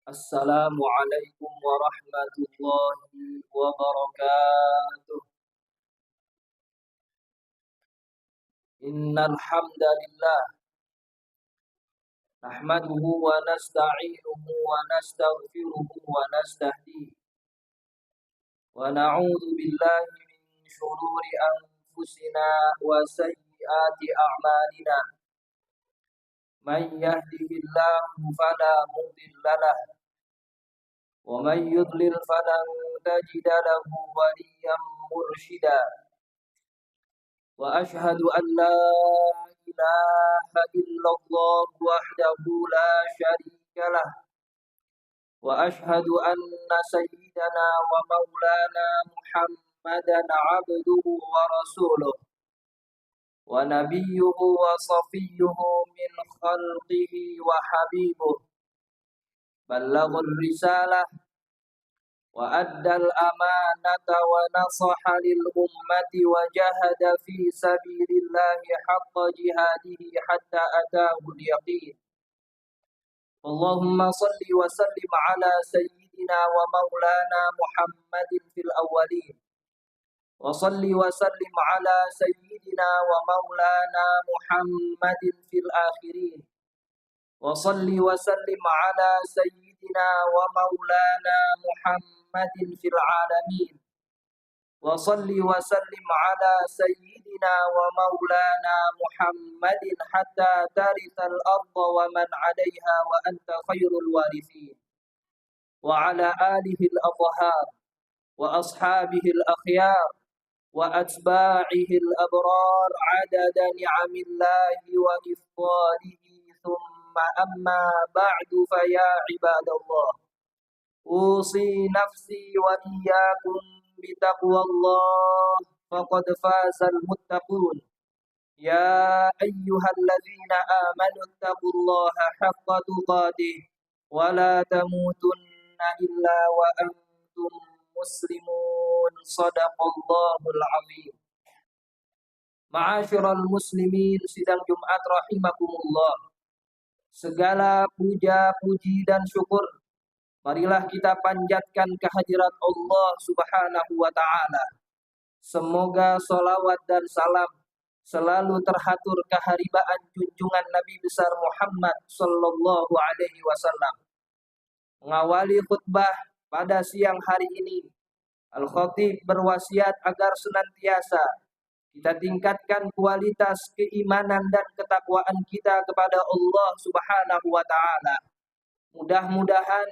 Assalamualaikum warahmatullahi wabarakatuh. Innal hamdalillah nahmaduhu wa nasta'inuhu wa nastaghfiruhu wa nastahdihi wa na'udzu billahi min shururi anfusina wa sayyiati a'malina. Man yahdihillahu fala mudilla lahu wa man yudlil falan tajida lahu waliyyan mursyida. وأشهد أن لا إله إلا الله وحده لا شريك له وأشهد أن سيدنا ومولانا محمدا عبده ورسوله ونبيه وصفيه من خلقه وحبيبه بلغ الرسالة وأدى الأمانة ونصح للأمة وجاهد في سبيل الله حق جهاده حتى أتاه اليقين. اللهم صل وسلم على سيدنا ومولانا محمد في الأولين وصل وسلم على سيدنا ومولانا محمد في الآخرين وصل وسلم على سيدنا ومولانا محمد في العالمين وصل وسلم على سيدنا ومولانا محمد حتى ترث الأرض ومن عليها وأنت خير الوارثين وعلى آله الأطهار وأصحابه الأخيار وأتباعه الأبرار عدد نعم الله وإفضاله ثم أما بعد فيا عباد الله أوصي نفسي وإياكم بتقوى الله فقد فاز المتقون. يا أيها الذين آمنوا اتقوا الله حق تقاته ولا تموتن إلا وأنتم مسلمون. صدق الله العظيم. Ma'asyiral muslimin, sidang Jumat rahimakumullah. Segala puja, puji dan syukur marilah kita panjatkan kehadirat Allah Subhanahu wa ta'ala. Semoga salawat dan salam selalu terhatur keharibaan junjungan Nabi besar Muhammad sallallahu alaihi wasallam. Mengawali khutbah pada siang hari ini, Al-Khatib berwasiat agar senantiasa kita tingkatkan kualitas keimanan dan ketakwaan kita kepada Allah Subhanahu wa ta'ala. Mudah-mudahan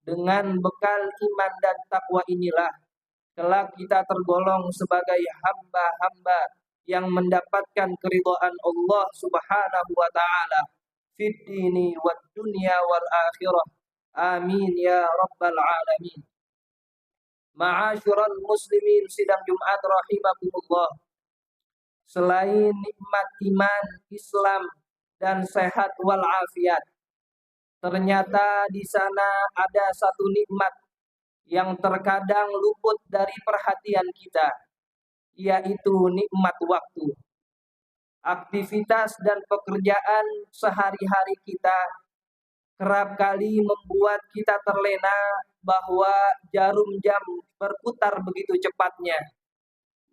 dengan bekal iman dan takwa inilah kelak kita tergolong sebagai hamba-hamba yang mendapatkan keridhaan Allah Subhanahu wa ta'ala fid dini wad dunya wal akhirah. Amin ya rabbal alamin. Ma'asyiral muslimin, sidang Jumat rahimakumullah. Selain nikmat iman, Islam dan sehat wal afiat, ternyata di sana ada satu nikmat yang terkadang luput dari perhatian kita, yaitu nikmat waktu. Aktivitas dan pekerjaan sehari-hari kita kerap kali membuat kita terlena bahwa jarum jam berputar begitu cepatnya.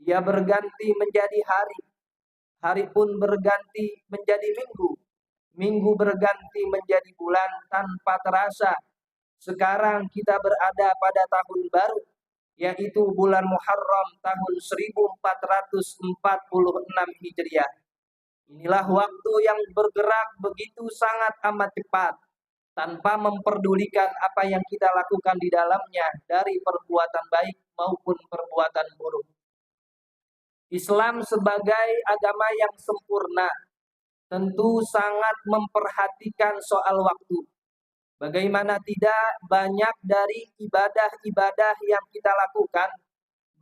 Ia berganti menjadi hari, hari pun berganti menjadi minggu, minggu berganti menjadi bulan tanpa terasa. Sekarang kita berada pada tahun baru, yaitu bulan Muharram tahun 1446 Hijriah. Inilah waktu yang bergerak begitu sangat amat cepat, tanpa memperdulikan apa yang kita lakukan di dalamnya dari perbuatan baik maupun perbuatan buruk. Islam sebagai agama yang sempurna tentu sangat memperhatikan soal waktu. Bagaimana tidak, banyak dari ibadah-ibadah yang kita lakukan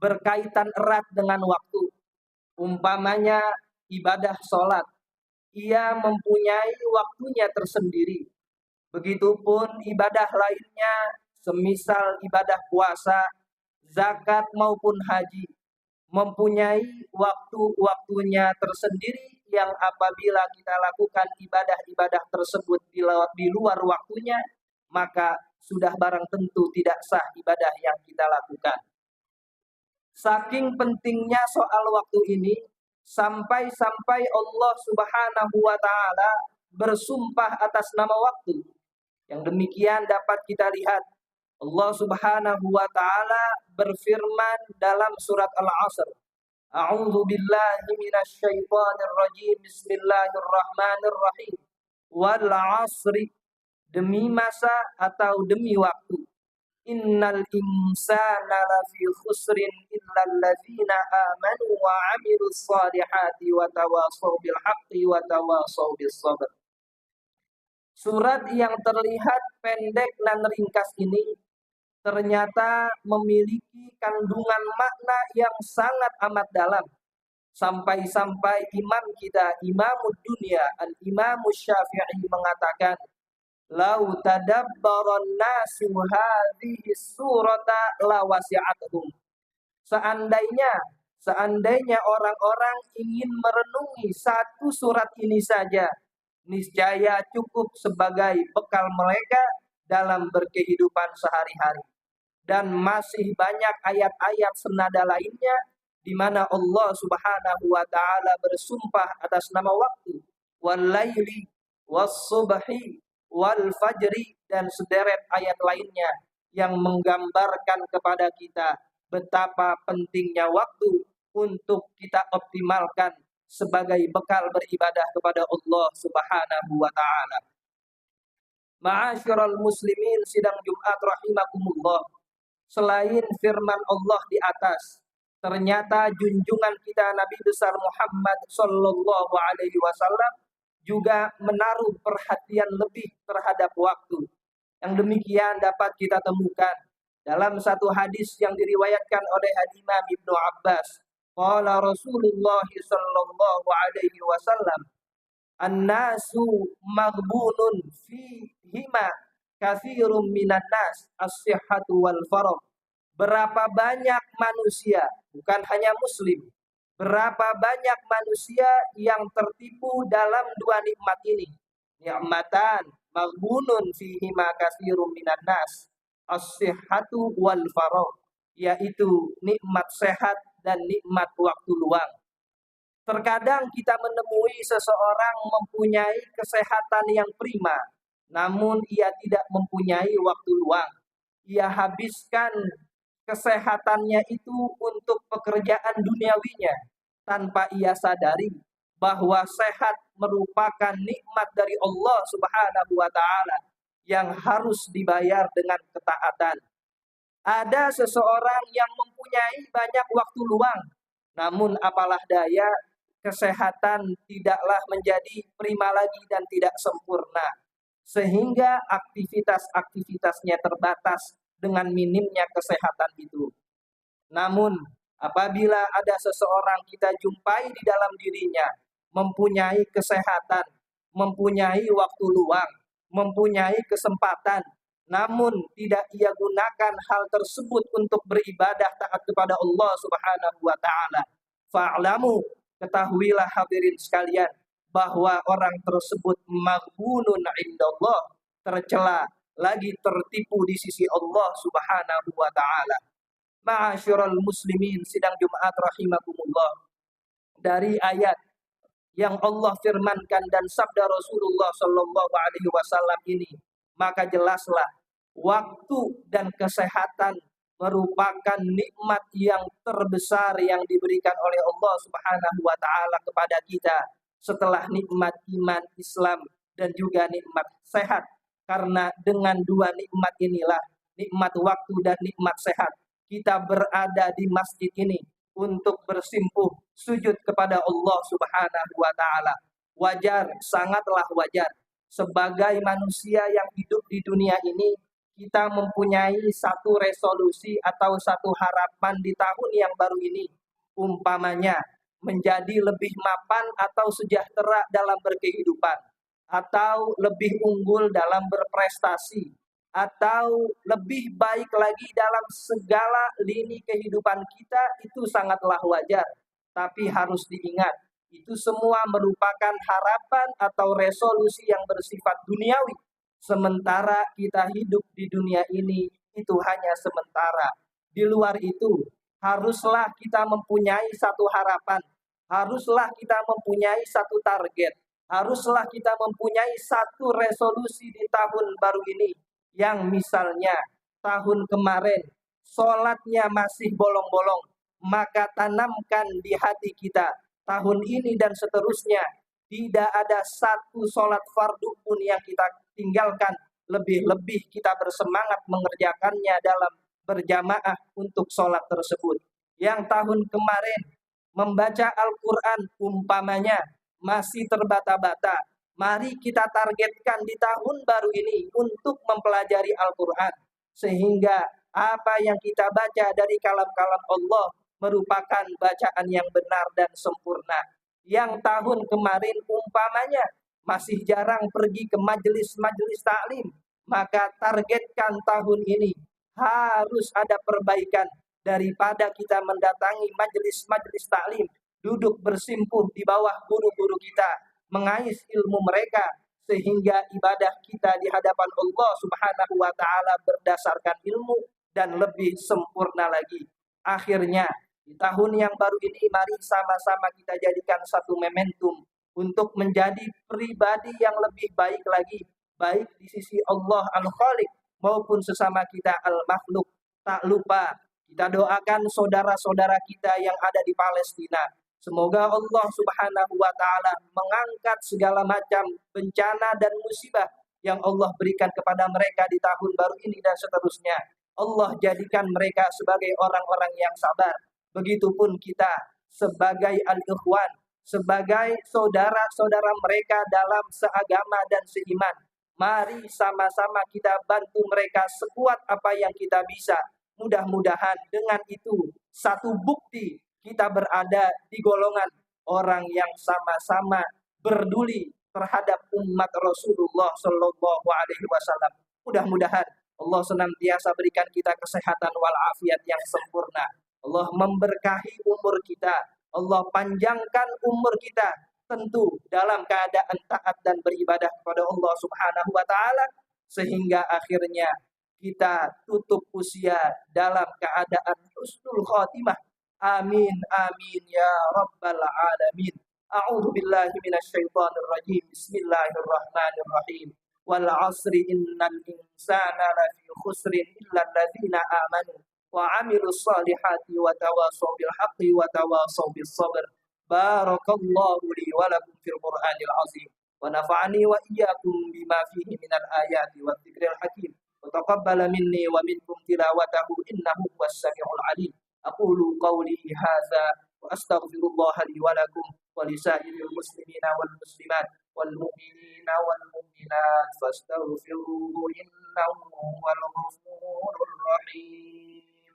berkaitan erat dengan waktu. Umpamanya ibadah sholat, ia mempunyai waktunya tersendiri. Begitupun ibadah lainnya, semisal ibadah puasa, zakat maupun haji, mempunyai waktu-waktunya tersendiri yang apabila kita lakukan ibadah-ibadah tersebut di luar waktunya, maka sudah barang tentu tidak sah ibadah yang kita lakukan. Saking pentingnya soal waktu ini, sampai-sampai Allah Subhanahu wa Ta'ala bersumpah atas nama waktu. Yang demikian dapat kita lihat Allah Subhanahu wa Ta'ala berfirman dalam surat Al-Asr. A'udzu billahi minasyaitonir rajim. Bismillahirrahmanirrahim. Wal 'asri, demi masa atau demi waktu. Innal insana lafi khusrin illal ladzina amanu wa 'amilus shalihati wa tawashaw bil haqqi wa tawashaw bis sabr. Surat yang terlihat pendek dan ringkas ini ternyata memiliki kandungan makna yang sangat amat dalam. Sampai-sampai imam kita, Imamud Dunya, Al-Imam Syafi'i mengatakan, "Lau tadabbaran nasu hadhihi surata lawasi'atuhum." Seandainya orang-orang ingin merenungi satu surat ini saja, niscaya cukup sebagai bekal mereka dalam berkehidupan sehari-hari. Dan masih banyak ayat-ayat senada lainnya di mana Allah Subhanahu wa Ta'ala bersumpah atas nama waktu, wal laili was subhi wal fajri, dan sederet ayat lainnya yang menggambarkan kepada kita betapa pentingnya waktu untuk kita optimalkan sebagai bekal beribadah kepada Allah Subhanahu wa Ta'ala. Ma'asyiral muslimin sidang Jumat rahimakumullah. Selain firman Allah di atas, ternyata junjungan kita Nabi besar Muhammad sallallahu alaihi wasallam juga menaruh perhatian lebih terhadap waktu. Yang demikian dapat kita temukan dalam satu hadis yang diriwayatkan oleh Imam Ibnu Abbas. Qala Rasulullah sallallahu alaihi wasallam, "An-nasu maghbunun fihima katsirun minan nas, as-sihhatu wal faragh." Berapa banyak manusia, bukan hanya muslim, berapa banyak manusia yang tertipu dalam dua nikmat ini. Ni'matan maghbunun fihima katsirun minan nas, as-sihhatu wal faragh, yaitu nikmat sehat dan nikmat waktu luang. Terkadang kita menemui seseorang mempunyai kesehatan yang prima, namun ia tidak mempunyai waktu luang. Ia habiskan kesehatannya itu untuk pekerjaan duniawinya tanpa ia sadari bahwa sehat merupakan nikmat dari Allah Subhanahu wa Ta'ala yang harus dibayar dengan ketaatan. Ada seseorang yang mempunyai banyak waktu luang, namun apalah daya, kesehatan tidaklah menjadi prima lagi dan tidak sempurna, sehingga aktivitas-aktivitasnya terbatas dengan minimnya kesehatan itu. Namun apabila ada seseorang kita jumpai di dalam dirinya mempunyai kesehatan, mempunyai waktu luang, mempunyai kesempatan, namun tidak ia gunakan hal tersebut untuk beribadah taat kepada Allah Subhanahu wa Ta'ala, fa'lamu, ketahuilah hadirin sekalian, bahwa orang tersebut maghbunun indallah, tercela, lagi tertipu di sisi Allah Subhanahu wa Ta'ala. Ma'asyiral muslimin sidang Jumat rahimakumullah. Dari ayat yang Allah firmankan dan sabda Rasulullah sallallahu alaihi wasallam ini, maka jelaslah waktu dan kesehatan merupakan nikmat yang terbesar yang diberikan oleh Allah Subhanahu wa Ta'ala kepada kita setelah nikmat iman Islam dan juga nikmat sehat. Karena dengan dua nikmat inilah, nikmat waktu dan nikmat sehat, kita berada di masjid ini untuk bersimpuh sujud kepada Allah Subhanahu wa Ta'ala. Wajar, sangatlah wajar, sebagai manusia yang hidup di dunia ini, kita mempunyai satu resolusi atau satu harapan di tahun yang baru ini. Umpamanya, menjadi lebih mapan atau sejahtera dalam berkehidupan, atau lebih unggul dalam berprestasi, atau lebih baik lagi dalam segala lini kehidupan kita, itu sangatlah wajar. Tapi harus diingat, itu semua merupakan harapan atau resolusi yang bersifat duniawi. Sementara kita hidup di dunia ini itu hanya sementara. Di luar itu haruslah kita mempunyai satu harapan, haruslah kita mempunyai satu target, haruslah kita mempunyai satu resolusi di tahun baru ini. Yang misalnya tahun kemarin sholatnya masih bolong-bolong, maka tanamkan di hati kita tahun ini dan seterusnya tidak ada satu sholat fardu pun yang kita tinggalkan. Lebih-lebih kita bersemangat mengerjakannya dalam berjamaah untuk sholat tersebut. Yang tahun kemarin membaca Al-Quran umpamanya masih terbata-bata, mari kita targetkan di tahun baru ini untuk mempelajari Al-Quran, sehingga apa yang kita baca dari kalam-kalam Allah merupakan bacaan yang benar dan sempurna. Yang tahun kemarin umpamanya masih jarang pergi ke majelis-majelis taklim, maka targetkan tahun ini harus ada perbaikan. Daripada kita mendatangi majelis-majelis taklim, duduk bersimpuh di bawah guru-guru kita, mengais ilmu mereka, sehingga ibadah kita di hadapan Allah Subhanahu wa taala berdasarkan ilmu dan lebih sempurna lagi. Akhirnya di tahun yang baru ini mari sama-sama kita jadikan satu momentum untuk menjadi pribadi yang lebih baik lagi, baik di sisi Allah Al-Khaliq maupun sesama kita Al-Makhluk. Tak lupa kita doakan saudara-saudara kita yang ada di Palestina. Semoga Allah Subhanahu wa taala mengangkat segala macam bencana dan musibah yang Allah berikan kepada mereka di tahun baru ini dan seterusnya. Allah jadikan mereka sebagai orang-orang yang sabar. Begitupun kita sebagai al-ikhwan, sebagai saudara-saudara mereka dalam seagama dan seiman. Mari sama-sama kita bantu mereka sekuat apa yang kita bisa. Mudah-mudahan dengan itu satu bukti kita berada di golongan orang yang sama-sama peduli terhadap umat Rasulullah Shallallahu Alaihi Wasallam. Mudah-mudahan Allah senantiasa berikan kita kesehatan walafiat yang sempurna. Allah memberkahi umur kita. Allah panjangkan umur kita. Tentu dalam keadaan taat dan beribadah kepada Allah Subhanahu wa taala, sehingga akhirnya kita tutup usia dalam keadaan husnul khotimah. Amin amin ya rabbal alamin. A'udzu billahi minasyaitonir rajim. Bismillahirrahmanirrahim. Wal 'asri innal insana lafi khusrin illa alladzina amanu wa 'amilus solihati wa tawasaw bil haqqi wa tawasaw bis sabr. Barakallahu li wa lakum fil Qur'anil azim wa nafa'ani wa iyyakum bima fihi minal ayati wa dzikril hakim. وتقبل مني ومنكم تلاوته إنه هو السميع العليم. أقول قولي هذا وأستغفر الله لي ولكم ولسائر المسلمين والمسلمات والمؤمنين والمؤمنات فاستغفروه إنه هو الغفور الرحيم.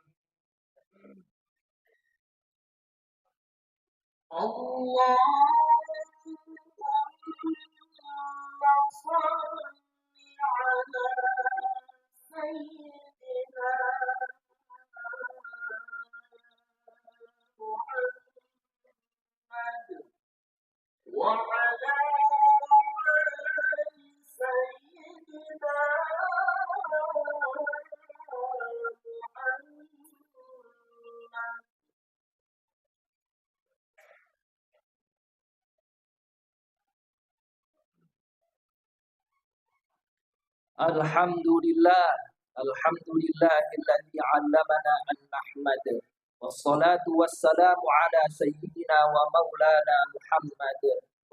اللهم صل على سيدنا محمد وعلى آل سيدنا محمد. Alhamdulillah, alhamdulillahilladzi 'allamana an nahmad. Wassalatu wassalamu ala sayyidina wa maulana Muhammad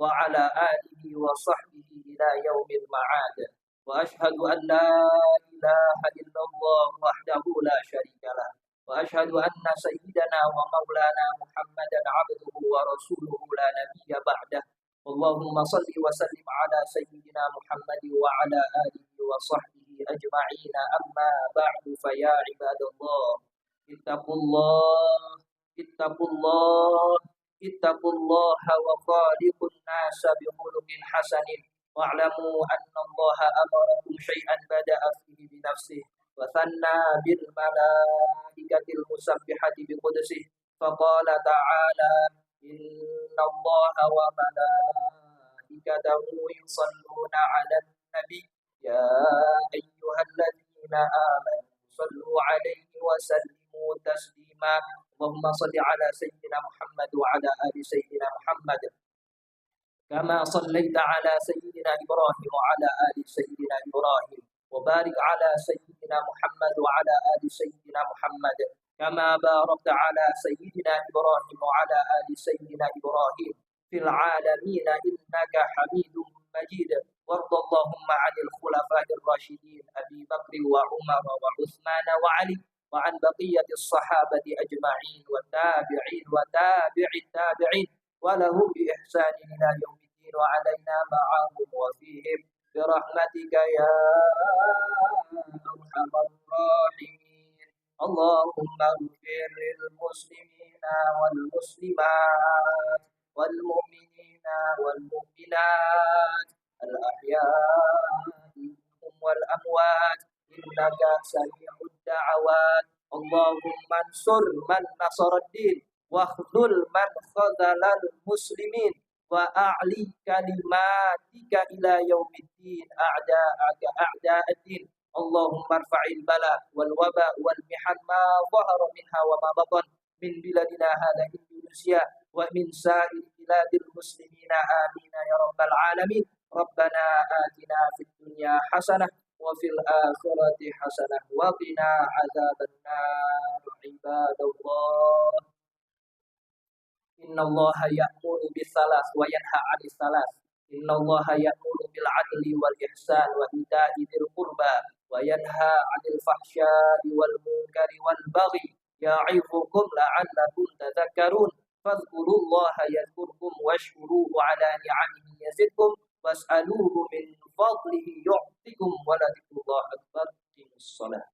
wa ala alihi wa sahbihi ila yaumil ma'ad. Wa ashhadu an la ilaha illallah wahdahu la syarikalah. Wa ashhadu anna sayyidana wa maulana Muhammadan 'abduhu wa rasuluhu la nabiyya ba'dah. Allahumma salli wa sallim ala sayyidina Muhammad wa ala alihi wa sahbihi ajma'ina amma ba'du fa ya ibadallah ittaqullah ittaqullah ittaqullaha wa khaliqun nasa bi khuluqin hasanin wa'lamu anna allaha amarakum syai'an bada'a fihi bi nafsihi wa thanna bil malaikatil musabbihati bi qudsihi faqala ta'ala Inna Allah wa malaikatahu yusalluna 'alan nabi يا أيها الذين آمنوا صلوا عليه وسلموا تسليما اللهم صل على سيدنا محمد وعلى آل سيدنا محمد كما صليت على سيدنا إبراهيم وعلى آل سيدنا إبراهيم وبارك على سيدنا محمد وعلى آل سيدنا محمد كما باركت على سيدنا إبراهيم وعلى آل سيدنا إبراهيم في العالمين إنك حميد مجيد وارض اللهم عن الخلفاء الراشدين أبي بكر وعمر وعثمان وعلي وعن بقية الصحابة أجمعين والتابعين وتابع التابعين ولهم بإحسان إلى يوم الدين وعلينا معهم وفيهم برحمتك يا أرحم الراحمين اللهم اغفر للمسلمين والمسلمات والمؤمنين والمؤمنات الأحياء منهم والأموات إنك سميع الدعوات اللهم انصر من نصر الدين واخذل من خذل المسلمين وأعلي كلماتك إلى يوم الدين أعداءك أعداء الدين اللهم ارفع البلاء والوباء والمحن ما ظهر منها وما بطن من بلادنا هذا إندونيسيا ومن سائر بلاد المسلمين آمين يا رب العالمين ربنا آتنا في الدنيا حسنة وفي الآخرة حسنة وقنا عذاب النار عباد الله إن الله يأمر بالثلاث وينهى عن الثلاث إن الله يأمر بالعدل والإحسان وإيتاء ذي القربى وينهى عن الفحشاء والمنكر والبغي يعظكم لعلكم تذكرون فاذكروا الله يذكركم واشكروه على نعمه يزدكم واسألوه من فضله يعطكم ولذكر الله أكبر في الصلاة